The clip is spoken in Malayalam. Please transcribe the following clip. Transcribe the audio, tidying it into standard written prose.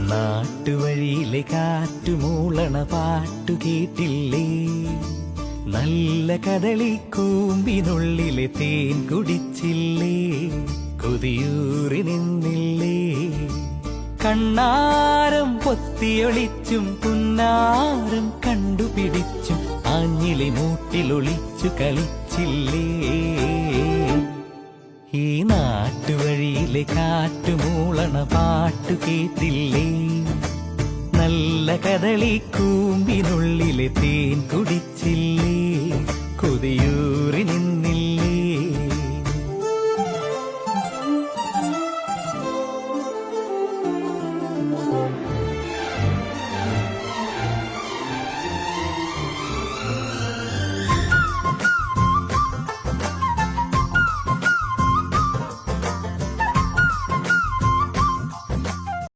നാട്ടുവഴിയിലെ കാറ്റുമൂളണ പാട്ടു കേട്ടില്ലേ? നല്ല കദളിക്കൂമ്പിനുള്ളിലെ തേൻ കുടിച്ചില്ലേ? കൊതിയൂറി നിന്നില്ലേ? കണ്ണാരം പൊത്തിയൊളിച്ചും പുന്നാരം കണ്ടുപിടിച്ചും ആഞ്ഞിലി മൂട്ടിലൊളിച്ചു കളിച്ചില്ലേ? ഈ നാട്ടുവഴിയിലെ കാറ്റുമൂളണ പാട്ടു കേട്ടില്ലേ? നല്ല കദളിക്കൂമ്പിനുള്ളിലെ തേൻ കുടിച്ചില്ലേ? കൊതിയൂറി നിന്നില്ലേ?